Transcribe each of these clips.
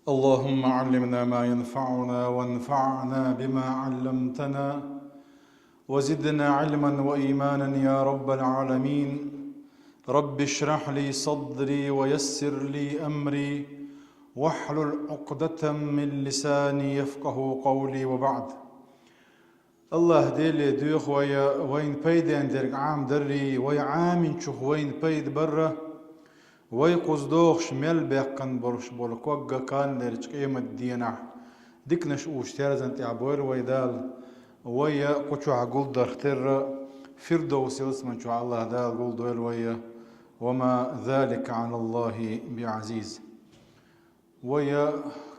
اللهم علمنا ما ينفعنا وانفعنا بما علمتنا وزدنا علما وإيمانا يا رب العالمين. رب اشرح لي صدري ويسر لي أمري واحلل عقدة من لساني يفقه قولي. وبعد، الله ديلي دوخ وين بيد عندك عام دري ويعامن شوخ وين بيد برا ويقص دوخش ميل بيقن برش بولك وقا كان ليرش قيمة الدينة ديكنش اوش تيرزن تعبور ويدال ويا قوشو عقول درختر فردوس يوسمن شو الله دال قول دويل ويا وما ذلك على الله بعزيز. ويا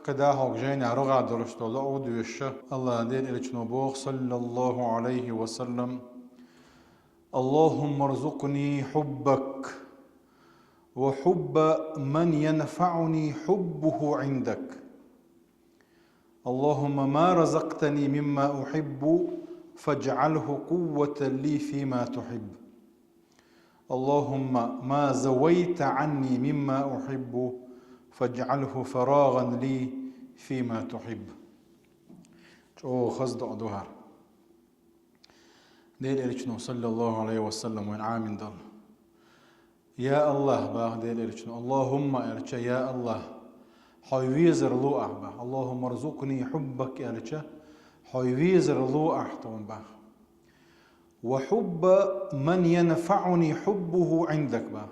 كداهوك جينا رغع درشت الله ودوش الله دين إليش نبوخ صلى الله عليه وسلم. اللهم ارزقني حبك وحب من ينفعني حبه عندك. اللهم ما رزقتني مما أحب فاجعله قوة لي فيما تحب. اللهم ما زويت عني مما أحب فاجعله فراغا لي فيما تحب. شو خصد أدوهر ديل إليشنو صلى الله عليه وسلم وين عامن دل يا الله باه ديل إليشنو اللهم إليشا يا الله حيويزر لو أحبا اللهم ارزقني حبك إليشا حيويزر لو أحتون باه وحب من ينفعني حبه عندك باه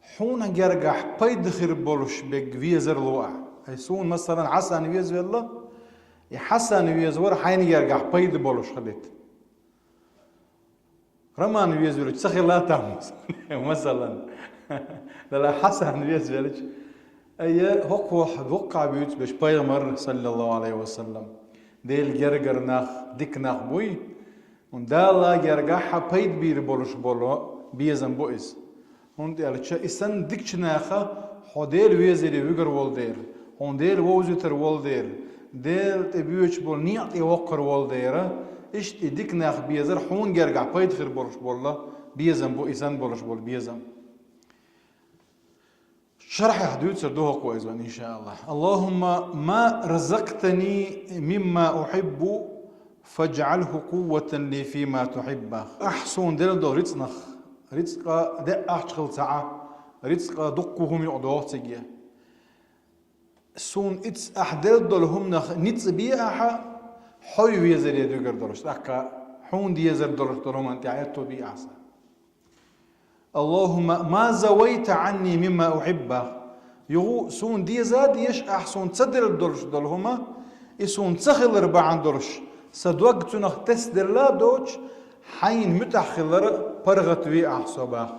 حونا جرجح بيدخر بولش بيج ويزر لو أح هيسون مثلا حسن ويز والله حسن ويز ور حين يرجع بيد بولش خليت رمان ويز ولش سخي لا تامس مثلا لا حسن ويز ولش أي وقع بيوت بش بيغمر صلى الله عليه وسلم ديل جرجر ناخ ديك ناخ بوي وندالا جرجح بيد بير بولش بولو بيزن بويز هون يالش إسان ديك ناخا حديل ويزري ويجر والدير هون ديل ووزتر والدير ديل تبيوش بول نيعطي وقر والديره إيش ديك ناخ بيزر حون جرجع بيد خير بولش بولا بيزن بو إسان بولش بول بيزن. شرح حدود سردوه كويس إن شاء الله. اللهم ما رزقتني مما أحب فاجعله قوة لي فيما تحبه. أحسن دل دو رزقنخ رزق دق أشغل ساعة رزق دقهم يقضوه تجيه سون إتس أحدل دلهم نخ نتس بيئة حي ويزر يدوغر درش أكا حون دي يزر درش درهم أنت عيتو بيئة اللهم ما زويت عني مما أحبه يغو سون دي زاد يش أحسن تصدر الدرش دلهما يسون تسخل ربعان درش سدوقت نخ تسدر لا دوش حين متأخر برغت وي أحسبه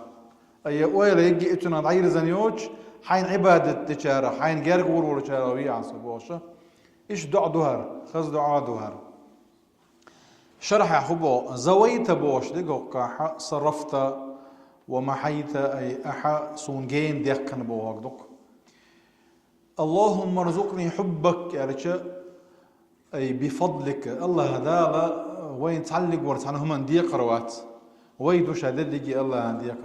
أي ويل يجي إتنا ضعير زنيوش حين عبادة تجارة حين جرق ورور تجارة وي أحسبوشة إيش دع دهر خز دعاء دهر شرح أخبو زويت بوش دقوقا صرفت ومحيت أي أحا سونجين ديقن بوهاك دق. اللهم ارزقني حبك يا أي بفضلك الله هذا وين تعلق ورث عنهم عن ديق روات ويدوش هددجي الله عن ديق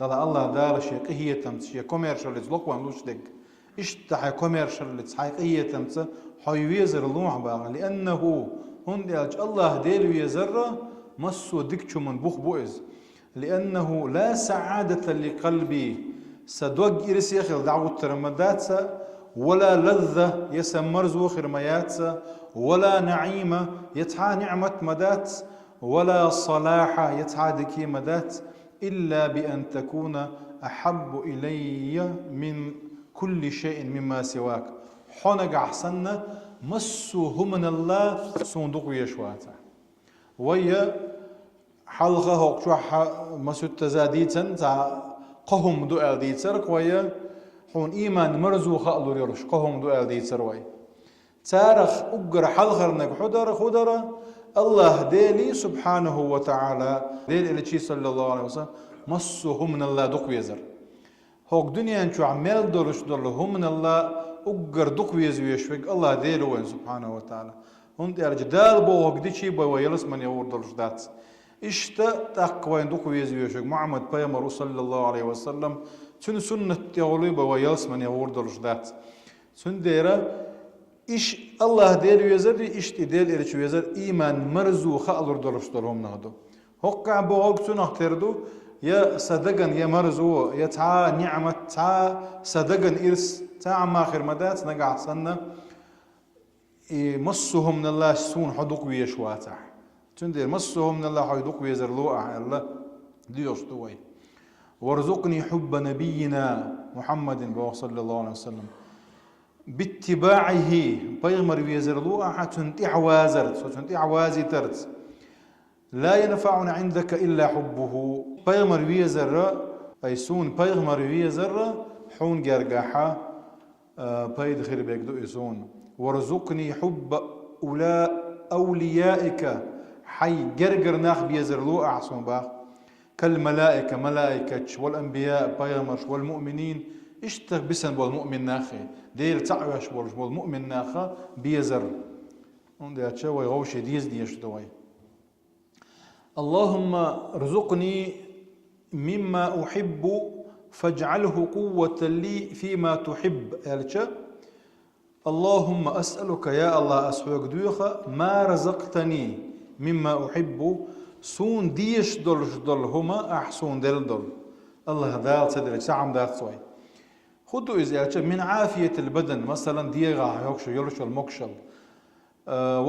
ده الله دار شيء هي تمس شيء كوميرشال لوك وانلوش دق إيش تحي كوميرشال حقيقية تمس حيويزر الله بقى لأنه هون الله ديل ويزر مسو دكتشو من بوخ بوئز لأنه لا سعادة لقلبي سدوج إرس يخل دعوة ترمدات ولا لذة يسمر زوخر ميات ولا نعيمة يتحى نعمة مدات ولا صلاح يتحى دكي مدات إلا بأن تكون أحب إلي من كل شيء مما سواك حنق أحسن مسوه من الله صندوق يشواته ويا حلقة هوك شو مسوت تزاديتن تا قهم دو ألديتر ويا حون إيمان مرزو خالو يرش قهم دو ألديتر ويا تارخ أجر حلقة خدر الله ديلي سبحانه وتعالى ديل إلى شيء صلى الله عليه وسلم مسوه من الله دق ويزر هوك دنيا انشو عمال درش دلهم من الله أجر دق ويزويشوك الله ديلو وين سبحانه وتعالى هون يرجع دال بو هوك دي شيء بو يلس من يور درش دات إشتا تقوين دوكو يزيوشك محمد بيامر صلى الله عليه وسلم تن سنة يغلب ويلس من يورد الجدات تن ديرا إش الله دير يزر إش دير إرش يزر إيمان مرزو خالور درشتلهم نهدو هقع بوغ تنه تردو يا صدقن يا مرزو يا تا نعمة تا صدقن إرس تا ما آخر مدات نقع سنة مسهم من الله سون حدوق ويشواتح تندير مسهم من الله حدوق ويزرلوع الله ديوش دوي وارزقني حب نبينا محمد صلى الله عليه وسلم باتباعه بيغمر ويزرلوع تنتع وازرت وتنتع وازي ترت لا ينفعنا عندك إلا حبه بيغمر ويزر أي سون بيغمر ويزر حون جرجحة بيد خير بيقدو يسون وارزقني حب أوليائك حي جرجر ناخ بيزرلو أحسن باخ كالملائكة ملائكة والأنبياء بيغمرش والمؤمنين اشتغ بسن والمؤمن ناخي دير تعوش والمؤمن ناخا بيزر عندي أتشوي غوشي ديش دوي اللهم ارزقني مما أحب فاجعله قوة لي فيما تحب اللهم أسألك يا الله أسحوك دوخة ما رزقتني مما أحب سون ديش دل هما أحسون دل الله دال صدرك سعم دال صوي خدوا إذا من عافية البدن مثلا ديغا يوكش يلش المكشل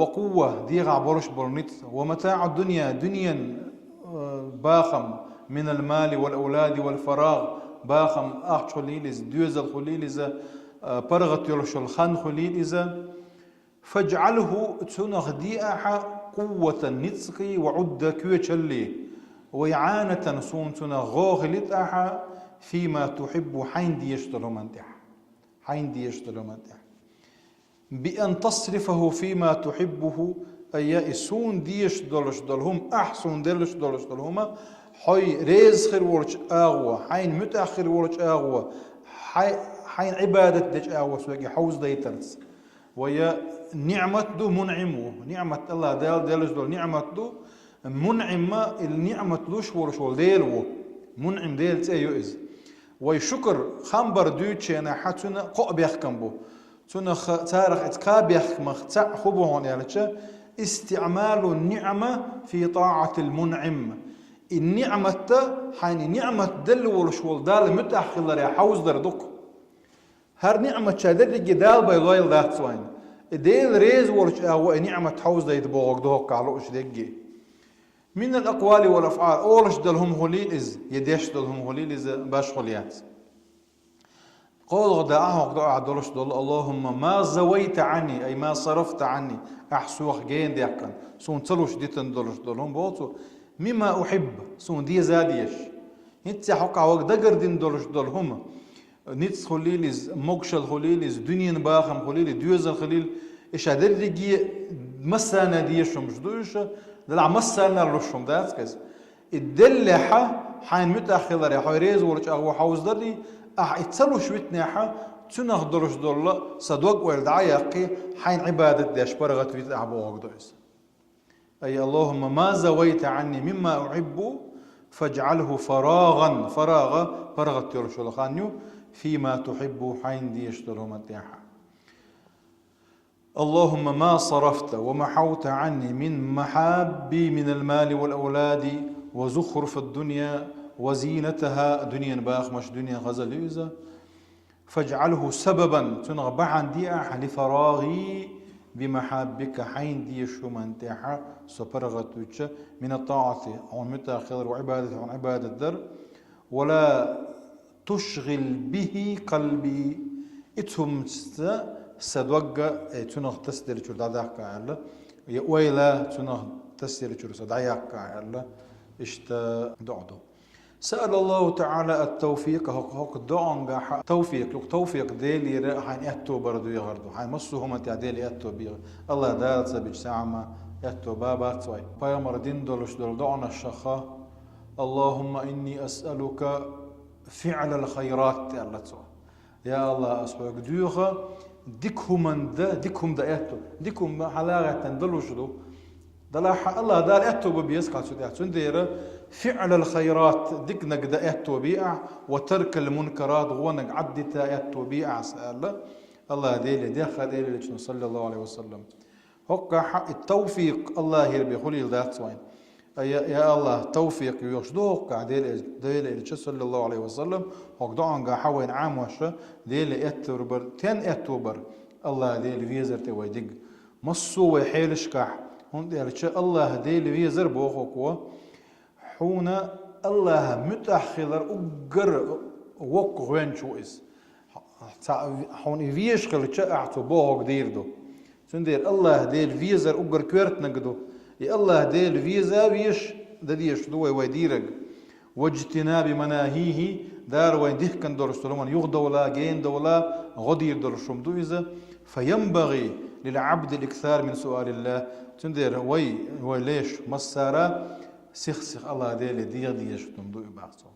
وقوة ديغا برش برنيت ومتاع الدنيا دنيا باخم من المال والأولاد والفراغ باخم أخ خليلز دوز الخليلز برغت يلش الخان خليلز فاجعله تنغ ديئة قوة نتسقي وعدة كويتشلي وإعانة صون تنغ غوغلت فيما تحب حين ديشتلو منتح حين ديشتلو منتح بأن تصرفه فيما تحبه أي سون ديش دلهم أحسن دلش دلهما حي ريز خير ورش أغوى حين متأخر ورش أغوى حين عبادة دج أغوى سواقي حوز ديترس ويا نعمة دو منعمه نعمة الله دلش دل نعمة دو منعمة النعمة لوش ورش ديلو منعم ديل تأيوز ويشكر خمبر دوتشينا حتنا قب يحكمبو تنا تارخ اتقاب يحكم تع خبون يعني استعمال النعمة في طاعة المنعم النعمة حين نعمة دل ورشول دال متأخر يا حوز دردك هر نعمة شادر جدال بيضايل ذات سوين ديل ريز ورش أو نعمة حوز ديت بوغ دوك على وش دقي من الأقوال والأفعال أولش دلهم هليل إز يديش دلهم هليل إز باش خليات قول غداءه وقداء دلش دل اللهم ما زويت عني أي ما صرفت عني أحسوخ جين ديقن سون تلوش ديتن دلش دلهم بوتو مما أحب سون دي زاديش انت حقا وقت دقر دلش دلهم نيتس خليل إز مقشل خليل إز دنيا باخم خليل دوزل خليل إيش هدر رجي مسانا ديشهم جدوش دلع مسانا رشهم دات كذا الدلحة حين متأخر يا حيريز ورج أغو حوز دري اتسلو شويتنا تنخ درش دولة صدوق والدعايقي حين عبادة داش برغت في أعبو وقدوس أي اللهم ما زويت عني مما أحب فاجعله فراغا برغت يرشو الخانيو فيما تحب حين ديشتره متاحا اللهم ما صرفت ومحوت عني من محابي من المال والأولاد وزخرف الدنيا وزينتها دنيا باخ مش دنيا غزليزة فاجعله سببا تنغبع عن دياح لفراغي بمحابك حين دي شو منتحة سبرغتوش من الطاعة عن متأخر وعبادة عن عبادة الدر ولا تشغل به قلبي اتهم سدوجا تنغ تسدر شو دعك على ويلا تنغ تسدر شو دعك على اشتا دعدو سأل الله تعالى التوفيق هق دعان توفيق ديلي حين اتو بردو يغردو حين مصهم تعديلي اتو بيغ الله دال سبج ساعما اتو بابات سوي بايمر دين دولش دول دعنا الشخا اللهم اني اسألك فعل الخيرات الله سوي يا الله اسبق دوخه ديكهم دا اتو ديكهم حلاغه تندلوش دو دلا الله دال اتوب بيسقى سودات سندير فعل الخيرات ديك نقدا اتوبيع وترك المنكرات غونك عدتا اتوبيع سأل الله ديلي دخل ديلي صلى الله عليه وسلم هكا حق التوفيق الله يربي خلي ذات وين يا الله توفيق يشدوك ديلي صلى الله عليه وسلم هك دعان حوين عام وشا ديلي اتوبر تن اتوبر الله ديلي فيزر تويدق مصو وحيلش كح هون ديلي الله ديلي فيزر بوخو حونا الله متأخر أجر وق وين شو إس حون يفيش خل تشعت بوه ديردو سندير الله ديل فيزر أجر كورت نقدو يا الله ديل فيزا ويش دديش دوي ويديرق واجتناب مناهيه دار وين ده كان دور سلمان يغدو ولا جين دولا غدير دور شمدو إذا فينبغي للعبد الإكثار من سؤال الله سندير وي ليش مسارة سخ الله ديل ديش تمدو بعصو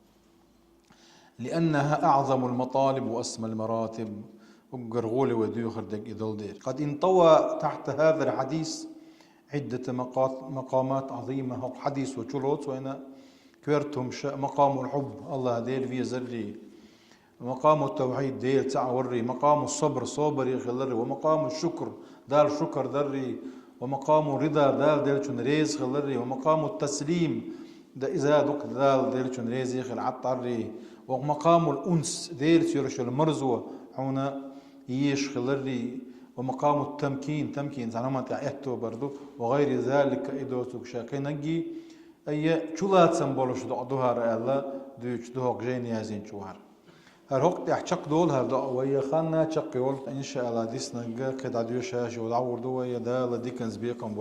لأنها أعظم المطالب وأسمى المراتب وقرغولي وديو خردق إذول دير قد انطوى تحت هذا الحديث عدة مقامات عظيمة حديث وشلوت وأنا كورتهم مقام الحب الله ديل في زري مقام التوحيد ديل تعوري مقام الصبر صبر يغلري ومقام الشكر دال شكر دري ومقام الرضا دال شن ريز خلري ومقام التسليم دا إذا دك دال شن ريز يخل عطري ومقام الأنس ديل سيرش المرزوة هنا يش خلري ومقام تمكين زعما تعيتو بردو وغير ذلك إدوتك شاكي نجي أي شلات سنبولش دعوها رألا دوش دوك جين يازين شوار هر وقت يحشق دول هر دعوة ويا خاننا شق يقول إن شاء الله ديسنا كده ديوش هاش ودعور دو ويا دا لديكنز بيكم